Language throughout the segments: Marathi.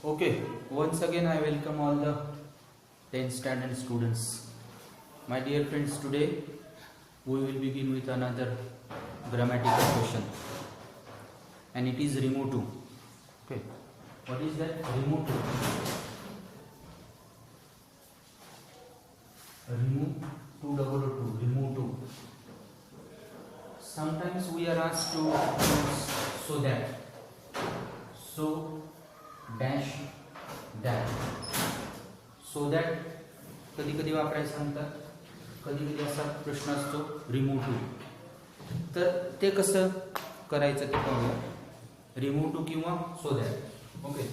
Okay, once again I welcome all the 10th standard students. My dear friends, today we will begin with another grammatical question, and it is remove to. Okay, what is that? Remove to. Remove two double two. Remove two. Sometimes we are asked to use so that. So dash dash. So that कधी कधी वापरायचं सांगतात, कधी कधी असा प्रश्न असतो रिमूव्ह टू. तर ते कसं करायचं ते पाहूया. रिमूव्ह टू किंवा so that. Okay,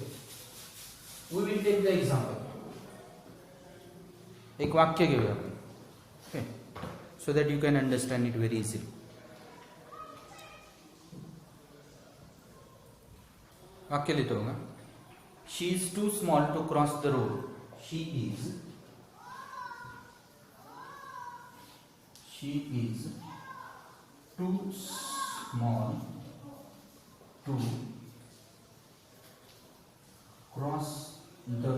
we will take the example. एक वाक्य घेऊया आपण. Okay, so that you can understand it very easily. वाक्य लिहितो बघा. She is too small to cross the road. She is too small to cross the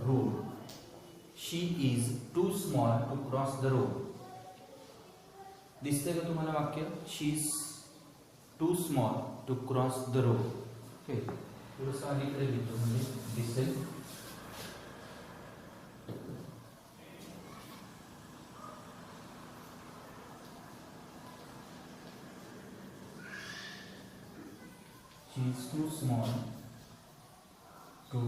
road. She is too small to cross the road. दिसते का तुम्हाला वाक्य? She is too small to cross the road. Okay, थोडंसं अलीकडे लिहितो म्हणजे दिसेल. She is too small to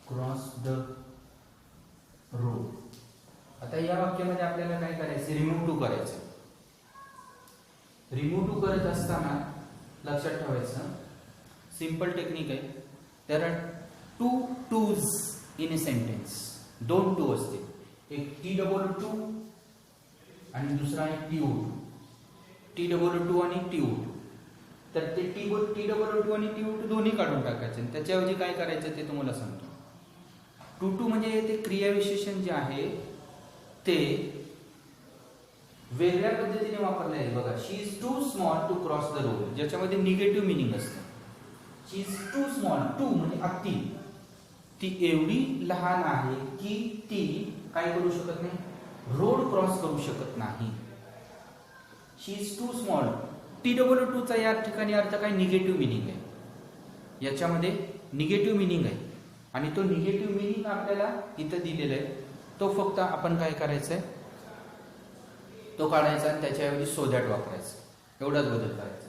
cross the road. आता या वाक्यामध्ये आपल्याला काय करायचं? रिमूव्ह टू करायचं. रिमूव्ह टू करत असताना लक्षात ठेवायचं सिंपल टेक्निक आहे. There are two toos in a sentence. दोन टू असते, एक टी डबल टू आणि दुसरा आहे T O to. T double too आणि टी ओ टू. तर ते टी डबल टू आणि टी ओ टू दोन्ही काढून टाकायचे. त्याच्याऐवजी काय करायचं ते तुम्हाला सांगतो. टू टू म्हणजे ते क्रियाविशेषण जे आहे ते वेगळ्या पद्धतीने वापरले आहे. बघा, she is too small to cross the road, ज्याच्यामध्ये निगेटिव्ह मिनिंग असतं. She is too small. Too म्हणजे अति. ती एवढी लहान आहे की ती काय करू शकत नाही, रोड क्रॉस करू शकत नाही. She is too small. T double too चा या ठिकाणी अर्थ काय? निगेटिव्ह मिनिंग आहे. याच्यामध्ये निगेटिव्ह मिनिंग आहे आणि तो निगेटिव्ह मिनिंग आपल्याला इथं दिलेला आहे. तो फक्त आपण काय करायचंय, तो काढायचा आणि त्याच्याऐवजी सो दॅट वापरायचं. एवढाच बदल करायचा.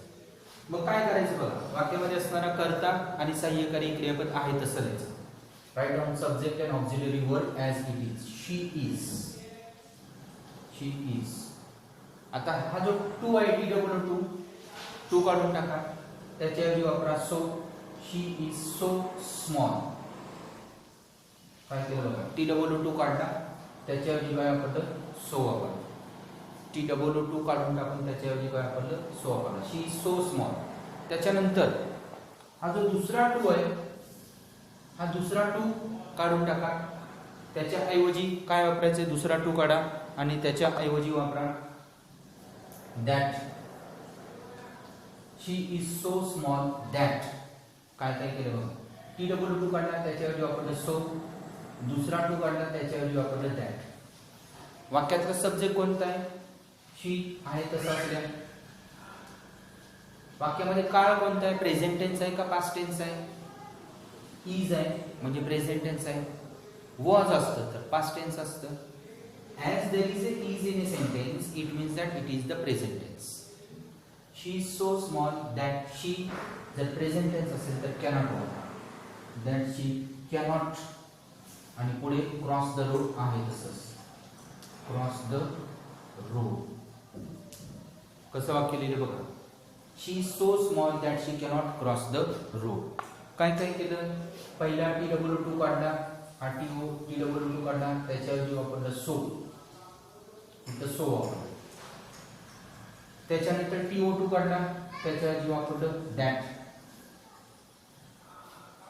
मग काय करायचं बघा, वाक्यामध्ये असणारा कर्ता आणि सहाय्यकारी क्रियापद आहे तसं लिहायचं. Write down subject and auxiliary word as it is. She is. She is. आता हा जो टू आहे टी डबल टू, टू काढून टाका, त्याच्याऐवजी वापरा so. She is so small. काय केलं बघा, टी डबल टू काढला, त्याच्याऐवजी काय वापरलं, सो वापरलं. टी डबल टू काढून टाकून त्याच्याऐवजी काय वापरलं, सो वापरलं. शी इज सो स्मॉल. त्याच्यानंतर हा जो दुसरा टू आहे, हा दुसरा टू काढून टाका, त्याच्याऐवजी काय वापरायचं, दुसरा टू काढा आणि त्याच्याऐवजी वापरा that. She is so small that. काय काय केलं बघा, टी डबल टू काढला, त्याच्याऐवजी वापरलं सो. दुसरा टू काढला, त्याच्याऐवजी वापरलं दॅट. वाक्यातला सब्जेक्ट कोणता आहे? शी आहे तसा असल्या. वाक्यामध्ये काळ कोणता आहे? प्रेझेंट टेन्स आहे का पास्ट टेन्स आहे? इज आहे म्हणजे प्रेझेंट टेन्स आहे. वॉज असतं तर पास्ट टेन्स असतं. As there is a is in a sentence, it means that it is the present tense. She is so small that she, जर present tense असेल तर cannot work. That she cannot आणि पुढे cross the road आहे तसंच. Cross the road. कसं वाक्य लिहिलं बघा. She is so small that she cannot cross the road. काय काय केलं? पहिला टी डबल टू काढला, हा टी डबल टू काढला, त्याच्याऐवजी वापरलं सो. इथं सो वापरलं. त्याच्यानंतर टी ओ टू काढला, त्याच्याऐवजी वापरलं दॅट.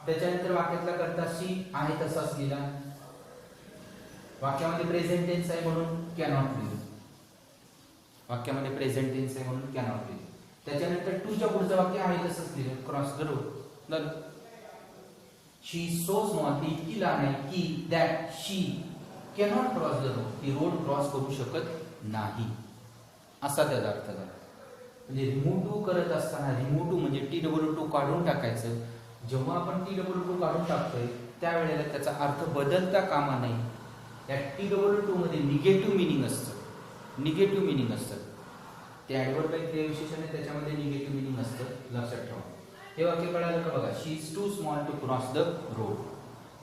त्याच्यानंतर वाक्यातला कर्ता शी आहे तसाच लिहिला. वाक्यामध्ये प्रेझेंट टेन्स आहे म्हणून कॅनॉट लिहिलं. वाक्यामध्ये प्रेझेंट टेन्स आहे म्हणून कॅनॉट लिहिलं. त्याच्यानंतर टू च्या पुढचं वाक्य आहे तसंच लिहिलं, cross the road. She is so small, ती इतकी लहान आहे की that she cannot cross the road, ती रोड क्रॉस करू शकत नाही, असा त्याचा अर्थ झाला. म्हणजे रिमूव्ह टू करत असताना, रिमूव्ह टू म्हणजे TW2 काढून टाकायचं. जेव्हा आपण TW2 काढून टाकतोय त्यावेळेला त्याचा अर्थ बदलता कामा नाही. या TW2 मध्ये निगेटिव्ह मिनिंग असतं, निगेटिव्ह मिनिंग असतं. ते ॲडव्हर्ब क्रियाविशेषण आहे, त्याच्यामध्ये निगेटिव्ह मिनिंग असतं, लक्षात ठेवा. हे वाक्य कळालं का बघा. She is too small to cross the road.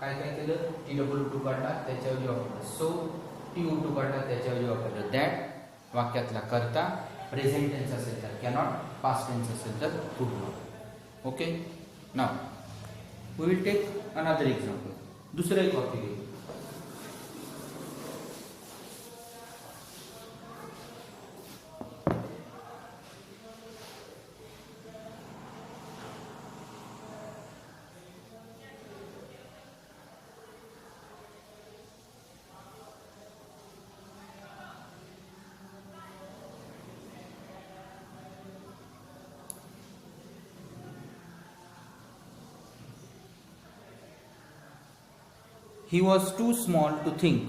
काय काय केलं, TW2 काढला त्याच्याऐवजी वापरलं सो, TO2 काढला त्याच्याऐवजी वापरलं दॅट. वाक्यातला करता प्रेझेंट टेन्स असेल तर कॅनॉट, पास्ट टेन्स असेल तर could not. Okay, now we will take another example. दुसरं एक वाक्य घेऊ. He was too small to think.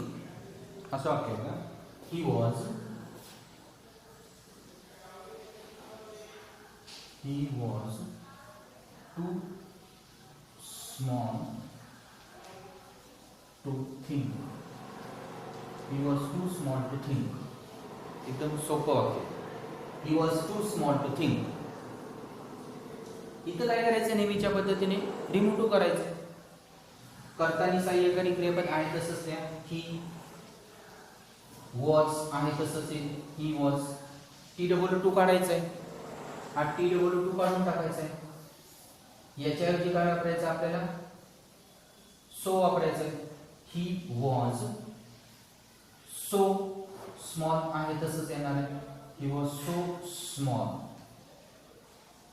असं वाक्य आहे का? He was too small to think. He was too small to think. एकदम सोपं वाक्य. He was too small to think. इथं काय करायचं, नेहमीच्या पद्धतीने रिमूव्ह टू करायचं. कर्तानी सहाय्यकारी क्रियापद आहे तसंच द्या. ही वॉज आहे तसंच ही वॉज. TW2 काढायचं आहे, हा TW2 काढून टाकायचा आहे. याच्याऐवजी काय वापरायचं आपल्याला, सो वापरायचं आहे. ही वॉज सो स्मॉल आहे तसंच येणार आहे. He was so small.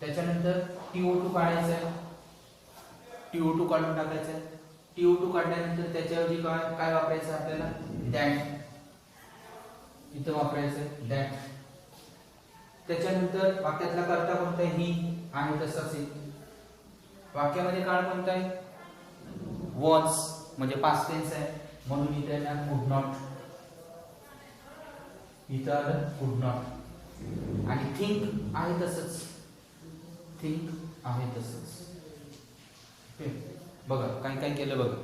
त्याच्यानंतर TO2 काढायचं आहे, TO2 काढून टाकायचं आहे. TO2 काढल्यानंतर त्याच्याऐवजी काय वापरायचं आपल्याला, दॅट. इथं वापरायचं दॅट. त्याच्यानंतर वाक्यातला कर्ता कोणता आहे, ही आहे तसाच आहे. वाक्यामध्ये काळ कोणता आहे, वॉज म्हणजे पास्ट टेन्स आहे, म्हणून इथे येणार कुड नॉट. इथं आलं कुड नॉट. आणि थिंक आहे तसंच, थिंक आहे तसंच. बघा काय काय केलं बघा.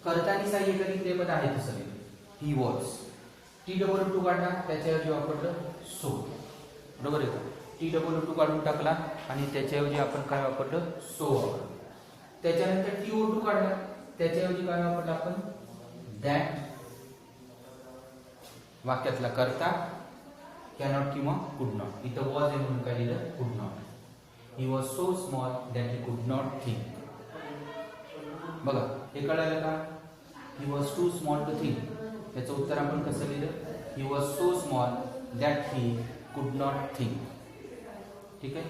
कर्तानी सहाय्यकारी क्रियापद आहे तसं ही वॉज. TW2 काढला त्याच्याऐवजी वापरलं सो, बरोबर आहे का. TW2 काढून टाकला आणि त्याच्याऐवजी आपण काय वापरलं, सो वापरलं. त्याच्यानंतर TO2 काढला त्याच्याऐवजी काय वापरलं आपण, दॅट. वाक्यातला करता कॅनॉट किंवा कुड नॉट. इथं वॉज आहे म्हणून काय लिहिलं, कुड not. He was so small that he could not think. बघा हे कळालं का. He was too small to think. याचं उत्तर आपण कसं लिहिलं, He was so small that he could not think. ठीक आहे.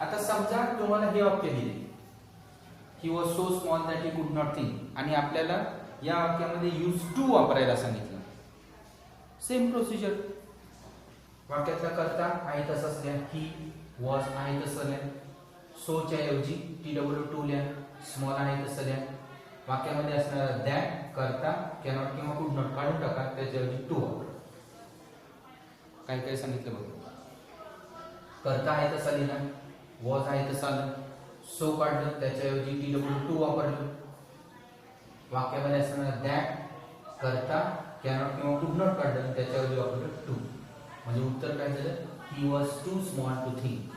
आता समजा तुम्हाला हे वाक्य दिले, He was so small that he could not think, आणि आपल्याला या वाक्यामध्ये यूज टू वापरायला सांगितलं. Same procedure. वाक्यातला कर्ता आहे तसाच द्या, ही वॉज आहे तसं लिहा. सोच्या ऐवजी TW2 लिहा. स्मॉल आहे तसं लिहा. वाक्यामध्ये असणारा दॅट, करता, कॅनॉट किंवा कुड नॉट काढून टाका, त्याच्याऐवजी टू वापरा. काय काय सांगितलं बघा. करता आहे तसा लिहिला, वॉज आहे तसा आलं, सो काढलं त्याच्याऐवजी TW2 वापरलं. वाक्यामध्ये असणारा दॅट, करता, कॅनॉट किंवा कुड नॉट काढलं त्याच्याऐवजी वापरलं टू. म्हणजे उत्तर काय झालं, He was too small to think.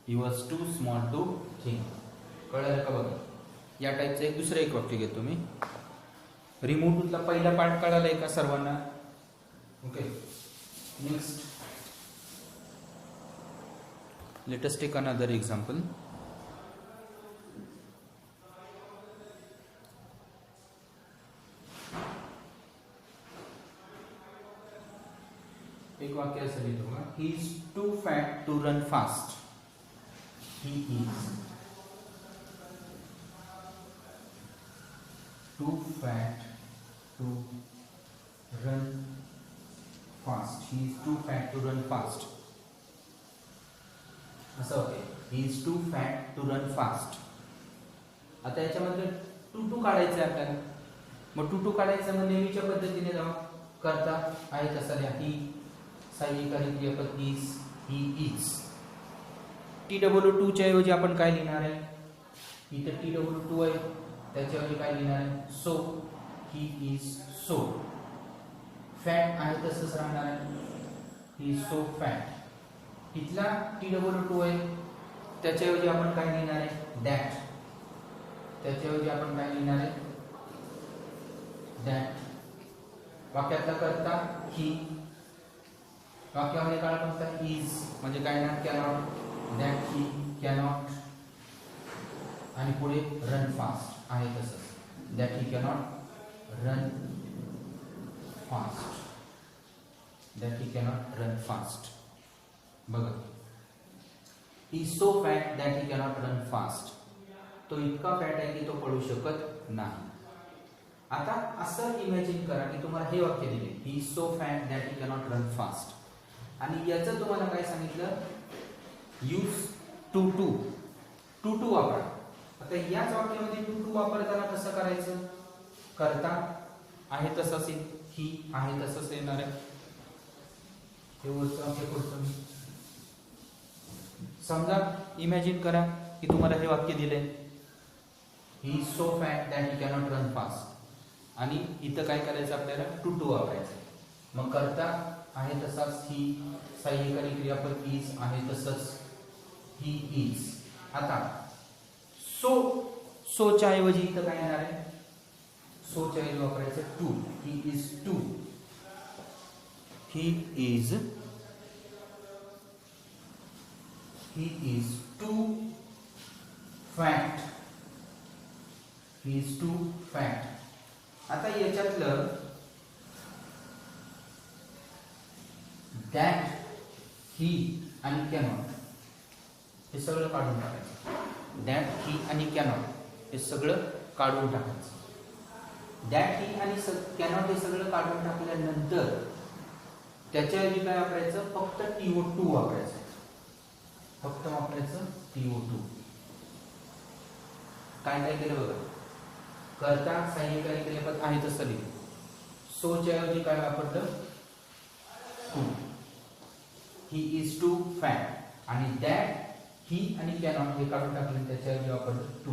He was too small to think. कळलं का बघा. या टाईपचं एक दुसरं एक वाक्य घेतो मी. रिमूव्ह टूचा पहिला पार्ट कळालाय का सर्वांना. Okay, next let us take another example. एक वाक्य असं लिहितो का, he is too fat to run fast. He is too fat to run fast. He is too fat to run fast. असं होते. He is too fat to run fast. आता याच्यामध्ये टू काढायचं आहे आपल्याला. मग टू काढायचं मग नेहमीच्या पद्धतीने जाऊ करता आहे तसा द्या. ही सहाय्यकारी क्रियापद इज, ही इज. TW2 च्या ऐवजी आपण काय लिहिणार आहे? इथे TW2 आहे, त्याच्याऐवजी काय लिहिणार आहे? So, he is so. Fat आहे तसंच राहणार आहे, ही इज सो फॅट. इथला TW2 आहे, त्याच्याऐवजी आपण काय लिहिणार आहे? दॅट. त्याच्याऐवजी आपण काय लिहिणार आहे? दॅट. वाक्यातला करता ही, वाक्यामध्ये काय म्हणतात? इज म्हणजे काय ना, कॅनॉट. That he cannot. आणि पुढे रन फास्ट आहे तसंच. That he cannot run fast. That he cannot run fast. बघा, he is so fat that he cannot run fast. तो इतका फॅट आहे की तो पळू शकत नाही. आता असं इमॅजिन करा की तुम्हाला हे वाक्य दिले, he is so fat that he cannot run fast. आणि याचं तुम्हाला काय सांगितलं? यूज टू वापरा. आता याच वाक्यामध्ये टू वापरताना कसं करायचं? करता आहे तसंच, ही आहे तसंच येणार आहे. हे वाक्य करतो मी. समजा इमॅजिन करा की तुम्हाला हे वाक्य दिले, he is so fat that he cannot run fast. आणि इथं काय करायचं आपल्याला? टू वापरायचं. मग करता आहे तसाच, ही सहाय्यकारी क्रियापद इज आहे तसंच, ही इज. आता सोच्या ऐवजी इथं काय येणार आहे? सोच्या ऐवजी वापरायचं too. He is too. He is too fat. He is too fat. आता याच्यातलं दॅट, ही आणि कॅनॉट हे सगळं काढून टाकायचं. दॅट, ही आणि कॅनॉट हे सगळं काढून टाकायचं. दॅट, ही आणि कॅनॉट हे सगळं काढून टाकल्यानंतर त्याच्याऐवजी काय वापरायचं? फक्त TO2 वापरायचं. फक्त वापरायचं TO2. काय काय केलं बघा. करता सहाय्यकारी क्रियापद आहे तसं लिहिलं. सोच्या ऐवजी काय वापरलं? Too. He is too fat. आणि दॅट, ही आणि कॅनॉट हे काढून टाकले, त्याच्याऐवजी वापरलं टू.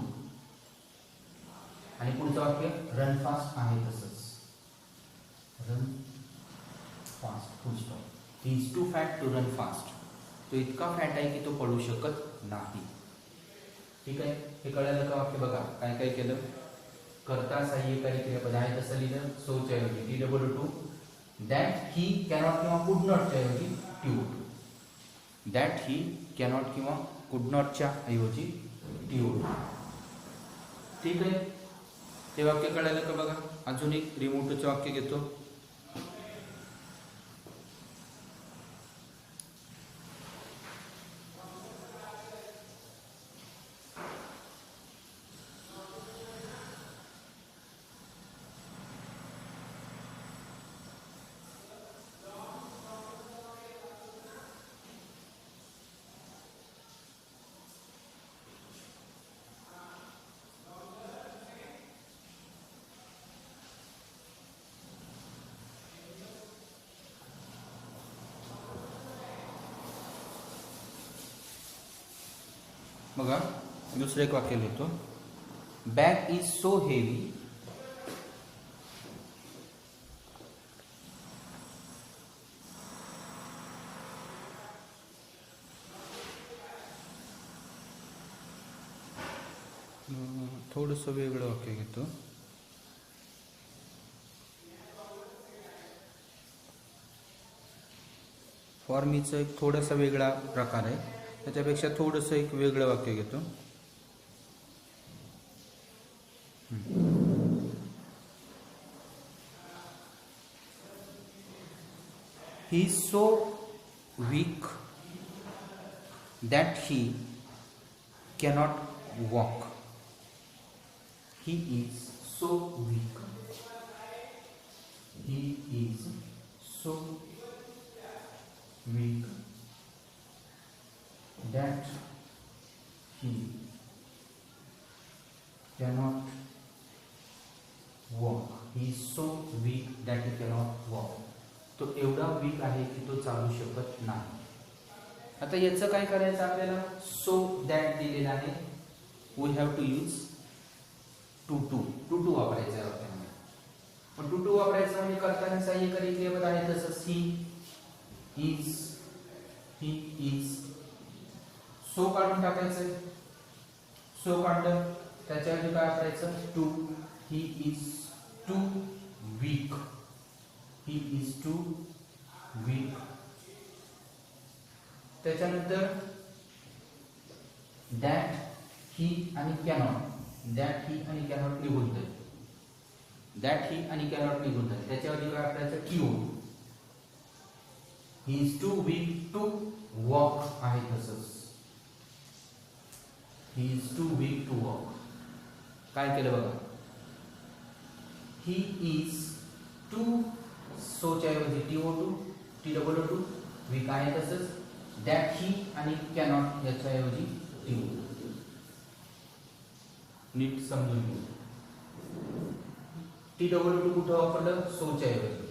आणि पुढचं वाक्य रन फास्ट आहे तसंच. Run fast full stop. He is too fat to run fast. तो इतका फॅट आहे की तो पळू शकत नाही. ठीक आहे, हे कळालं का वाक्य? बघा काय काय केलं. करता सहाय्यकारी क्रियापद आहे तसं लिहिलं, सोच्या ऐवजी TW2. दॅट, ही, कॅनॉट किंवा कुड नॉटच्या ऐवजी TO2. दॅट, ही, कॅनॉट किंवा कुड नॉटच्या ऐवजी TO2. ठीक आहे, ते वाक्य कळालं का? बघा अजून एक रिमोटचं वाक्य घेतो. बघा दुसरं एक वाक्य लिहितो. बॅग इज सो हेवी थोडंसं वेगळं वाक्य घेतो. फॉर्मीचं एक थोडासा वेगळा प्रकार आहे, त्याच्यापेक्षा थोडंसं एक वेगळं वाक्य घेतो. He is so weak that he cannot walk. He is so weak. He is so weak that he cannot walk. He is so weak that he cannot walk. तो एवढा वीक आहे की तो चालू शकत नाही. आता याचं काय करायचं आपल्याला? सो दॅट दिलेला आहे. We have to use too too वापरायचं आहे आपल्याला. पण टू वापरायचं म्हणजे करताना सहाय्यकारी क्रियापद आहे तसंच ही इज सो काढून टाकायचं. सो काढलं त्याच्याऐवजी काय वापरायचं? Too. He is too weak. He is too weak. त्याच्यानंतर दॅट ही आणि कॅनॉट. दॅट ही आणि कॅनॉट निघून जाईल. दॅट ही आणि कॅनॉट निघून जाईल. त्याच्याऐवजी काय वापरायचं? T O. He is too weak to walk आहे तसंच. He is too weak to walk. काय केलं बघा? ही इज टू सोच्या ऐवजी TO2 TOO वीक आहे तसंच. दॅट ही आणि कॅनॉट याच्या ऐवजी TO. नीट समजून घेऊ. TOO कुठं वापरलं? सोच्या ऐवजी.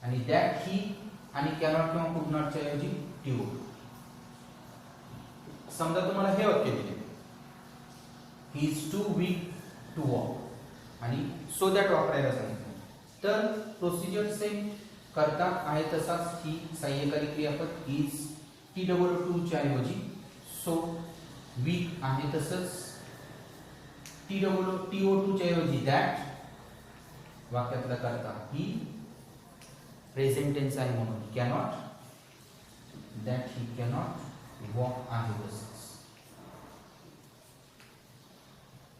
आणि दॅट ही आणि कॅनॉट किंवा कुड नॉटच्या ऐवजी TO. समजा तुम्हाला हे वाक्य दिले, he is too weak to walk आणि सो दॅट वापरायला सांगितलं, तर प्रोसिजर सेम करता आहे तसाच. ही सहाय्यकारी क्रियापद इज TOO च्या ऐवजी सो वीक आहे तसंच. TOO च्या ऐवजी दॅट. वाक्यातला करता ही प्रेझेंट टेन्स आहे म्हणून cannot. That he cannot walk आहे तसंच.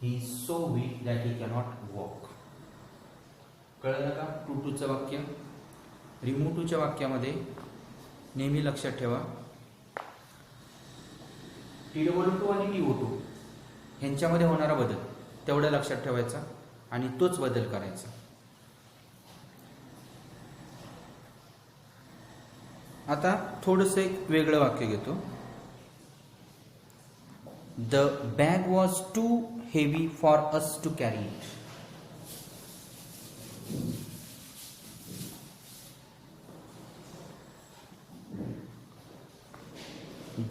He is so weak that he cannot walk. कळलं का? टूचं वाक्य. रिमूव्ह टूच्या वाक्यामध्ये नेहमी लक्षात ठेवा TOO आणि TO2 ह्यांच्यामध्ये होणारा बदल तेवढं लक्षात ठेवायचा आणि तोच बदल करायचा. आता थोडंसं एक वेगळं वाक्य घेतो. The bag was too heavy for us to carry it.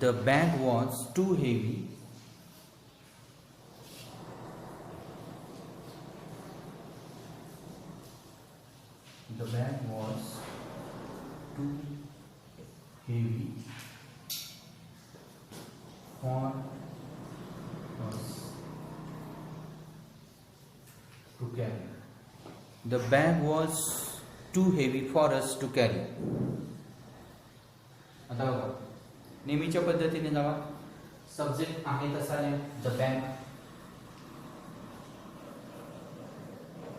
The bag was too heavy the bag was too heavy for us to carry. The bag was too heavy for us to carry. आता बघा नेहमीच्या पद्धतीने जावा. सब्जेक्ट आहे तसा द बॅग.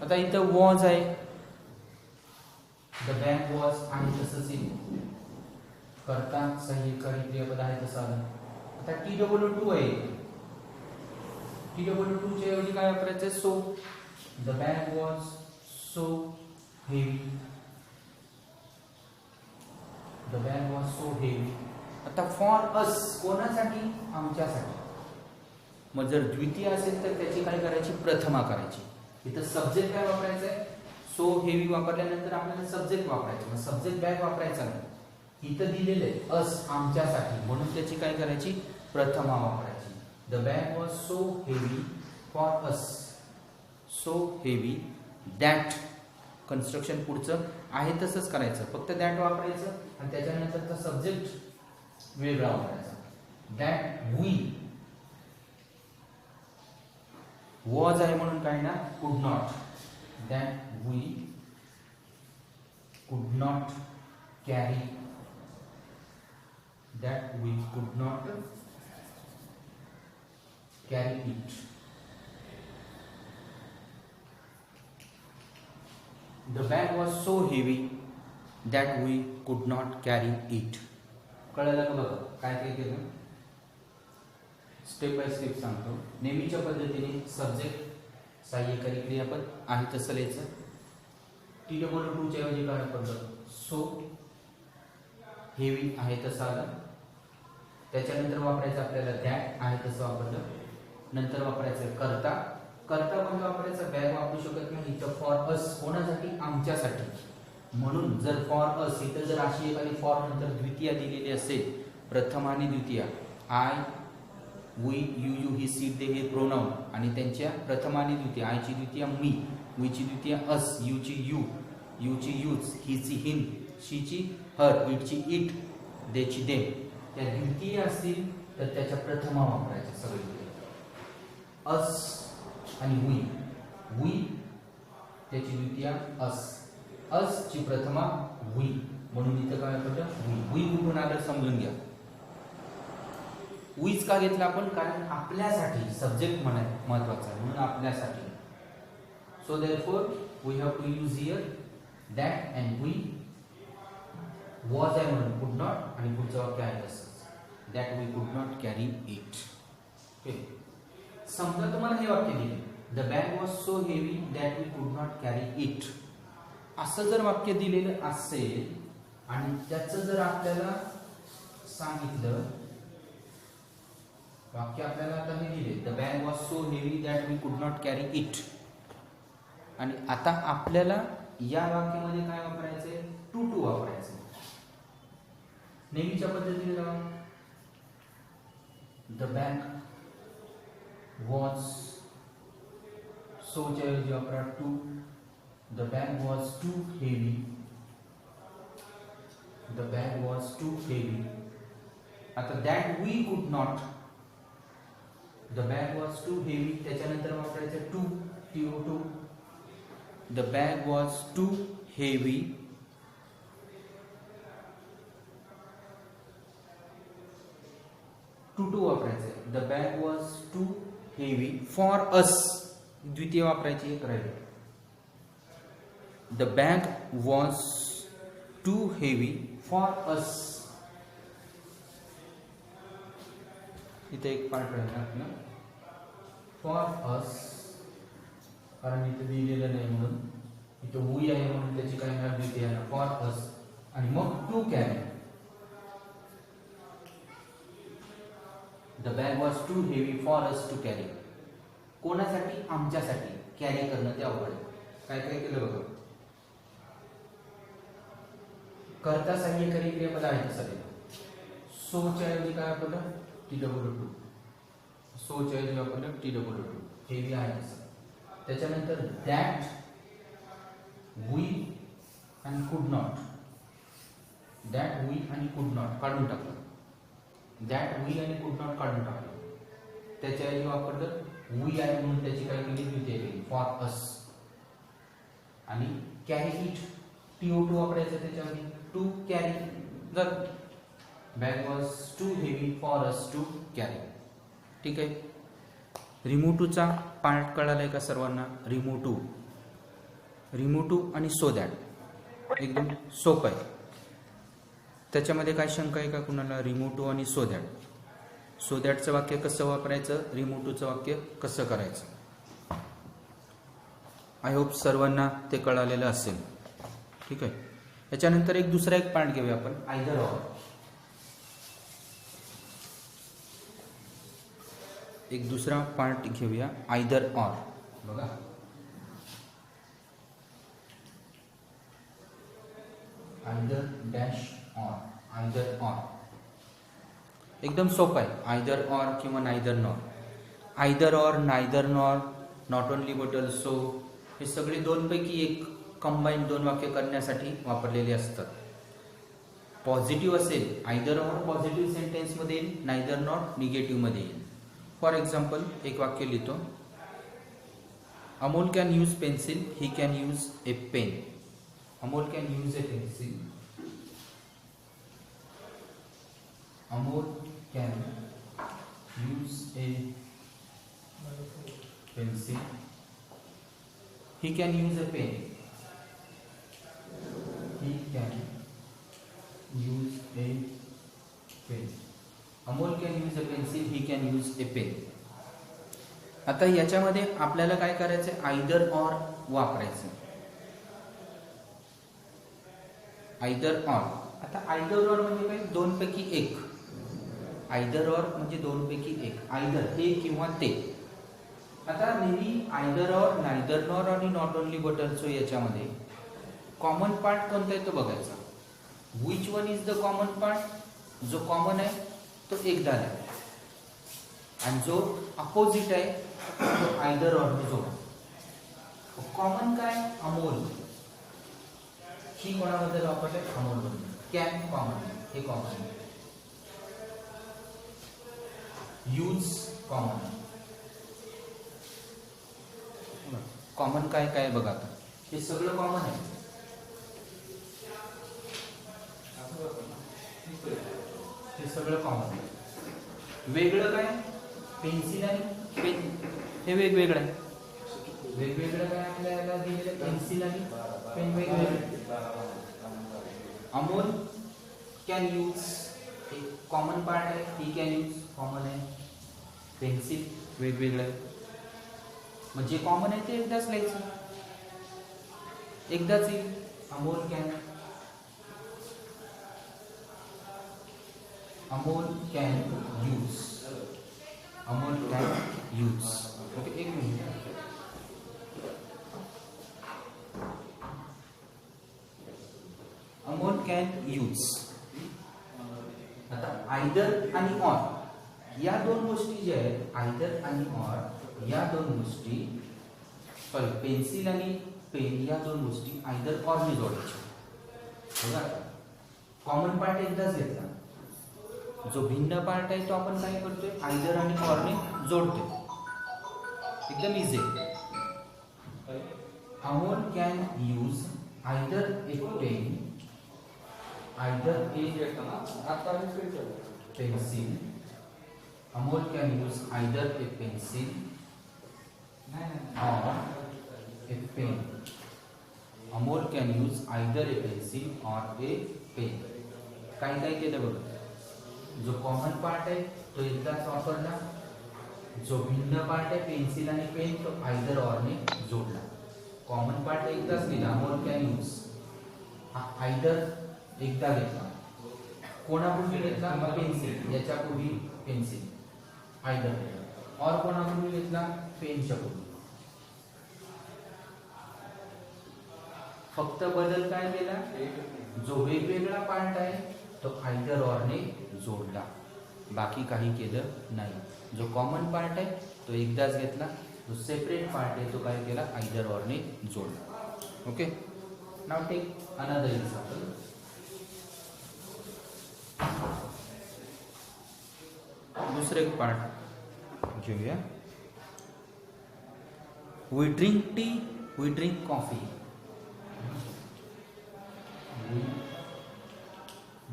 आता इथं वॉज आहे. द बॅग वॉज आहे तसंच करता सहाय्यकारी क्रियापद आहे तसा आलं. आता TOO आहे. TOO च्या ऐवजी काय वापरायचं? So. The bag was so heavy. The bag was so heavy. आता फॉर अस कोणासाठी? आमच्यासाठी. मग जर द्वितीय असेल तर त्याची काय करायची? प्रथमा करायची. इथं सब्जेक्ट काय वापरायचं आहे? सो हेवी वापरल्यानंतर आपल्याला सब्जेक्ट वापरायचं. मग सब्जेक्ट बॅग वापरायचा नाही. इथं दिलेलं आहे अस आमच्यासाठी म्हणून त्याची काय करायची? प्रथमा वापरायची. The bag was so heavy for us. So heavy that. Construction पुढचं आहे तसंच करायचं. फक्त दॅट वापरायचं आणि त्याच्यानंतरचा सब्जेक्ट वेगळा वापरायचा. That we. वॉज आहे म्हणून काय ना? Could not. That we could not carry. That we could not carry it. The bag was so heavy that we could not carry it. कळलं का? बघा काय काय केलं. स्टेप बाय स्टेप सांगतो. नेहमीच्या पद्धतीने सब्जेक्ट सहाय्यकारी क्रियापद आहे तसं लिहायचं. TOO च्या ऐवजी काय वापरलं? सो हेवी आहे तसं आलं. त्याच्यानंतर वापरायचं आपल्याला दॅट आहे तसं वापरलं. नंतर वापरायचं करता. करता पण वापरायचं, बॅग वापरू शकत नाही इथं. फॉर अस कोणासाठी, आमच्यासाठी. म्हणून जर फॉर अस इथं जर अशी एखादी फॉर नंतर द्वितीय दिलेली असेल, प्रथम आणि द्वितीय, I, we, you he she it they हे प्रोनाउन आणि त्यांच्या प्रथम आणि द्वितीय, आयची द्वितीय मी, वीची द्वितीय अस, यूची यू, यूची यूज, हीची हिम, शीची हर, इटची इट, देची दे, त्या द्वितीय असतील तर त्याच्या प्रथमा वापरायच्या सगळीकडे. अस आणि वी त्याची द्वितीय अस, अस ची प्रथमा वी, म्हणून इथं काय होतं वी कुठून आलं समजून घ्या. वीज का घेतला आपण, कारण आपल्यासाठी सब्जेक्ट महत्वाचा आहे म्हणून आपल्यासाठी. So therefore we have to use here that and we. Was आहे म्हणून कुड नॉट आणि पुढचं वाक्य आहे तसंच, that we could not carry it. समजा तुम्हाला हे वाक्य दिले, the bag was so heavy that we could not carry it. असं जर वाक्य दिलेलं असेल आणि त्याचं जर आपल्याला सांगितलं, वाक्य आपल्याला आता हे दिले, the bag was so heavy that we could not carry it, आणि आता आपल्याला या वाक्यामध्ये काय वापरायचंय, टू वापरायचं. नेहमीच्या पद्धतीने जाऊ, द बॅग वॉज, सोच्या ऐवजी वापरा too. The bag was too heavy, the bag was too heavy. आता that we could not, the bag was too heavy, त्याच्यानंतर वापरायचं too, TO2. The bag was too heavy, too वापरायचं. The bag was too heavy for us, द्वितीय वापरायची एक राहील. The bag was too heavy for us, इथे एक पार्ट राहील आपला फॉर अस, कारण इथे दिलेलं नाही म्हणून, इथं वी आहे म्हणून त्याची काही नाव द्वितीय आहे फॉर अस, आणि मग to carry. The bag was too heavy for us to carry. कोणासाठी, आमच्यासाठी. कॅरी करणं ते अवघड. काय काय केलं बघा, करता सहाय्यकारी क्रियापद आहे तसं. सोच्या ऐवजी काय वापरलं, TW2. सोच्या ऐवजी वापरलं TW2, हेवी आहे तसं. त्याच्यानंतर दॅट वी आणि कुड नॉट, दॅट वी आणि कुड नॉट काढून टाकलं, दॅट वी आणि कुड नॉट काढून टाकलं. त्याच्या ऐवजी वापरलं वी आहे म्हणून त्याची काय केली, द्वितीय केली फॉर अस. आणि कॅरी इट, TO2 वापरायचं त्याच्यामध्ये, टू कॅरी. जर bag was too heavy for us to carry. ठीक आहे. रिमूव्ह टूचा पार्ट कळालाय का सर्वांना. रिमूव्ह टू आणि सो दॅट एकदम सोपं आहे. त्याच्यामध्ये काय शंका आहे का कुणाला, रिमूव्ह टू आणि सो दॅट. सो दॅटचं वाक्य कसं वापरायचं, रिमूव्ह टूचं वाक्य कसं करायचं. आय होप सर्वांना ते कळालेलं असेल. ठीक आहे. याच्यानंतर एक दुसरा एक पार्ट घेऊया आपण, आयदर ऑर. एक दुसरा पार्ट घेऊया, आयदर ऑर. बघा, either dash or, either or एकदम सोपं आहे. आयदर ऑर किंवा neither nor. Either or, neither nor, not only but also, हे सगळे दोनपैकी एक कंबाईन दोन वाक्य करण्यासाठी वापरलेले असतात. पॉझिटिव्ह असेल, आयदर ऑर पॉझिटिव्ह सेंटेन्समध्ये येईल, नायदर नॉट निगेटिव्हमध्ये येईल. फॉर एक्झाम्पल एक वाक्य लिहितो, Amol can use pencil, he can use a pen. Amol can use a pencil, Amol can use a pencil, he can use a pen. He can use a pen. Amol can use a pencil. He can use a pen. आता याच्यामध्ये आपल्याला काय करायचं, आयदर ऑर वापरायचं. Either or. आता आयदर ऑर म्हणजे काय, दोन पैकी एक. आयदर और म्हणजे दोनपैकी एक, आयदर हे किंवा ते. आता नेहमी आयदर और, नायदर नॉर आणि नॉट ओनली बट ऑल्सो याच्यामध्ये कॉमन पार्ट कोणता आहे तो बघायचा. Which one is the common part? जो कॉमन आहे तो एकदा आहे आणि जो अपोजिट आहे तो आयदर और ने जोडा. कॉमन काय? अमोल. ही कोणाबद्दल वापरले? अमोल बद्दल. कॅन कॉमन, हे कॉमन. Use common. कॉमन काय काय बघा आता, हे सगळं कॉमन आहे. हे सगळं कॉमन आहे. वेगळं काय? पेन्सिल आणि पेन हे वेगवेगळं आहे. वेगवेगळं काय आपल्याला दिलेलं? पेन्सिल आणि पेन वेगवेगळे. अमोल कॅन यूज, एक कॉमन पार्ट आहे, ही कॅन यूज कॉमन आहे. पेन्सिल वेगवेगळं आहे. म्हणजे कॉमन आहे ते एकदाच लिहायचं, एकदाच येईल. Amol can, Amol can use, Amol can use. Okay, एक मिनिट. Amol can use. आता आयदर आणि ऑर या दोन गोष्टी ज्या आहेत, आयदर आणि ऑर या दोन गोष्टी, सॉरी पेन्सिल आणि पेन या दोन गोष्टी आयदर ऑर ने जोडायच्या. बघा, कॉमन पार्ट एकदाच घेतला, जो भिन्न पार्ट आहे तो आपण काय करतोय? आयदर आणि ऑर ने जोडतोय. एकदम easy. Amol can use either a pen, either a pencil. Amol can use either a pencil or a pen. Amol can use either a pencil or a pen. काय काय केलं बघा, जो कॉमन पार्ट आहे तो एकदाच वापरला, जो भिन्न पार्ट आहे पेन्सिल आणि पेन तो आयदर और ने जोडला. कॉमन पार्ट एकदाच दिला, अमोल कॅन यूज. आयदर एकदा घेतला, कोणापूर्वी घेतला? पेन्सिल, याच्या पूर्वी पेन्सिल आयदर. और कोणापूर्वी घेतला? पेनच्या पूर्वी. फक्त बदल काय केला? जो वेगवेगळा पार्ट आहे तो आयदर और ने जोडला, बाकी काही केलं नाही. जो कॉमन पार्ट आहे तो एकदाच घेतला, जो सेपरेट पार्ट आहे तो काय केला? आयदर और ने जोडला. Okay, now take another example. दूसरे पार्ट घेऊया. We drink tea, we drink coffee. We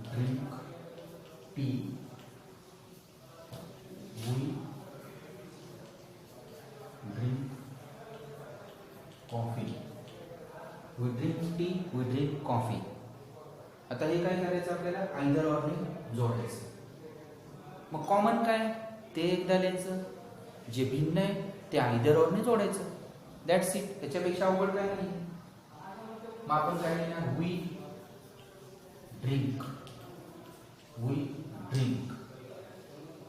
drink tea, we drink coffee. We drink tea, we drink coffee. आता हे काय करायचं आपल्याला? आयदर और ने जोडायचं. मग कॉमन काय? ते एकदा लिहायचं, जे भिन्न आहे ते आयदर और ने जोडायचं. That's it. त्याच्यापेक्षा अवघड काय नाही. मग आपण काय लिहिणार? वी ड्रिंक, वी ड्रिंक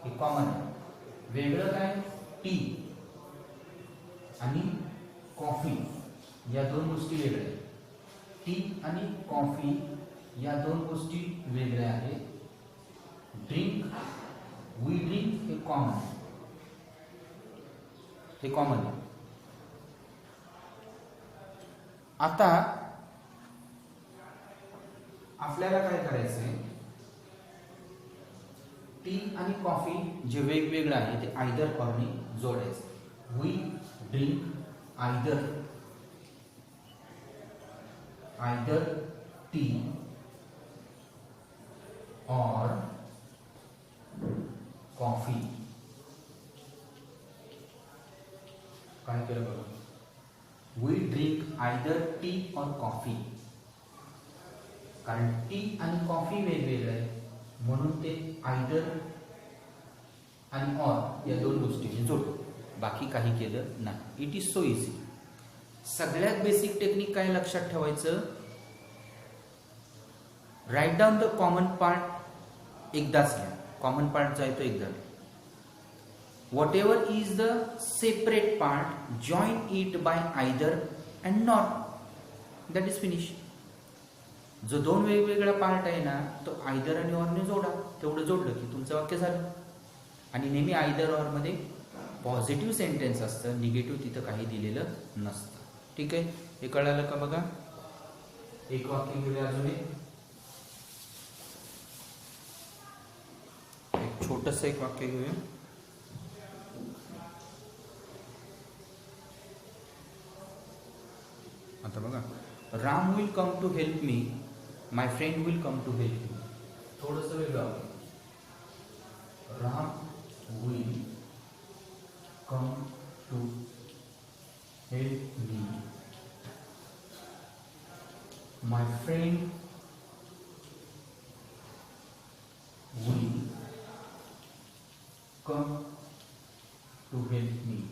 हे कॉमन आहे. वेगळं काय? टी आणि कॉफी या दोन गोष्टी वेगळ्या आहेत. टी आणि कॉफी या दोन गोष्टी वेगळ्या आहेत. ड्रिंक, वी ड्रिंक हे कॉमन आहे, हे कॉमन आहे. आता आपल्याला काय करायचंय? टी आणि कॉफी जे वेगवेगळं आहे ते आयदर और ने जोडायचं. We drink either, either tea or coffee. काय केलं बघा? We drink either tea or coffee. कारण टी आणि कॉफी वेगवेगळं आहे म्हणून ते आयदर आणि ऑर या दोन गोष्टींनी जोडतो, बाकी काही केलं नाही. It is so easy. सगळ्यात बेसिक टेक्निक काय लक्षात ठेवायचं? Write down the common part एकदाच लिहा. कॉमन पार्टचा येतो एकदा. Whatever is the separate part join it by either and not, that is finish. जो दोन वेगवेगळा पार्ट आहे ना तो आयदर आणि ऑरने जोडा. तेवढं जोडलं की तुमचं वाक्य झालं. आणि नेहमी आयदर ऑर मध्ये पॉझिटिव्ह सेंटेन्स असतं, निगेटिव्ह तिथं काही दिलेलं नसतं. ठीक आहे, हे कळालं का? बघा एक वाक्य घेऊया अजून. एक छोटस एक वाक्य घेऊया. आता बघा, Ram will come to help me, my friend will come to help me. थोडस वेगळं. Ram will come to help me, my friend will come to help me.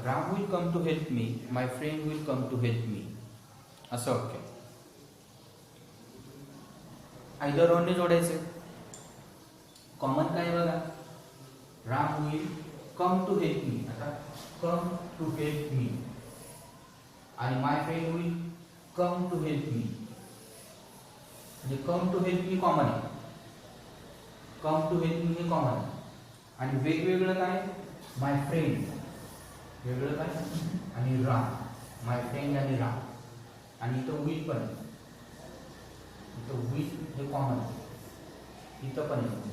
Ram will come to help me, my friend will come to help me. असं वाक्य. आयदर ऑरने जोडायचे. कॉमन काय बघा, Ram will come to help me. आता कम टू हेल्प मी आणि my friend will come to help me. म्हणजे come to help me common आहे. कम टू हेल्प मी हे कॉमन आहे. आणि वेगवेगळं काय, माय फ्रेंड वेगळं काय आणि राम, माय फ्रेंड आणि राम. आणि इथं विल पण आहे. इथं विल हे कॉमन आहे, इथं पण आहे.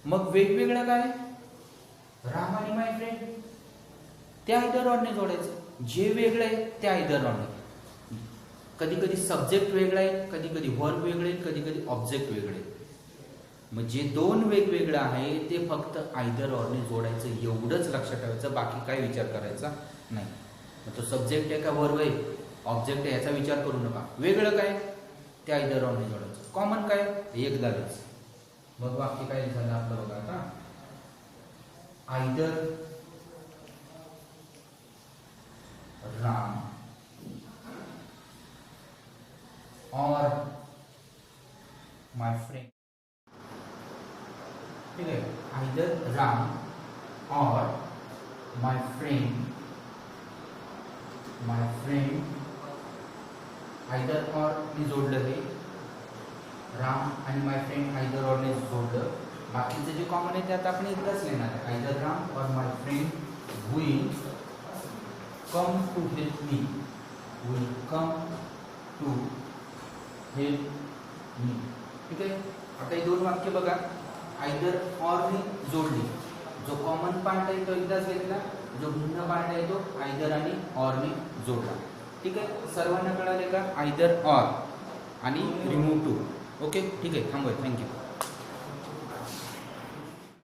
मग वेगवेगळं काय, राम आणि माय फ्रेंड ते आयदर ऑरने जोडायचं. जे वेगळं आहे ते आयदर ऑरने. कधी कधी सब्जेक्ट वेगळा आहे, कधी कधी वर्ब वेगळे, कधी कधी ऑब्जेक्ट वेगळे. मग जे दोन वेगवेगळं आहे ते फक्त आयदर ऑरने जोडायचं, एवढंच लक्षात ठेवायचं. बाकी काय विचार करायचा नाही. मग तो सब्जेक्ट आहे का वर्ब आहे, ऑब्जेक्ट आहे याचा विचार करू नका. वेगळं काय ते आयदर ऑरने जोडायचं. कॉमन काय एकदा द्यायचं. मग वाक्य काय झालं आपलं बघा. आता either Ram or my friend. ठीक है, either Ram or my friend either और मी जोडलं. हे राम आणि माय फ्रेंड आयदर ऑरने जोडलं. बाकीचे जे कॉमन आहे त्यात आपण एकदाच लिहिणार आहे. Either Ram or my friend will come to help me, will come to help me. ठीक आहे. आता हे दोन वाक्य बघा, आयदर ऑरने जोडली. जो कॉमन पार्ट आहे तो एकदाच घेतला, जो भिन्न पार्ट आहे तो आयदर आणि ऑरने जोडला. ठीक आहे, सर्वांना कळाले का? आयदर ऑर आणि रिमूव्ह टू. ओके, ठीक आहे, थांबूया. थँक्यू.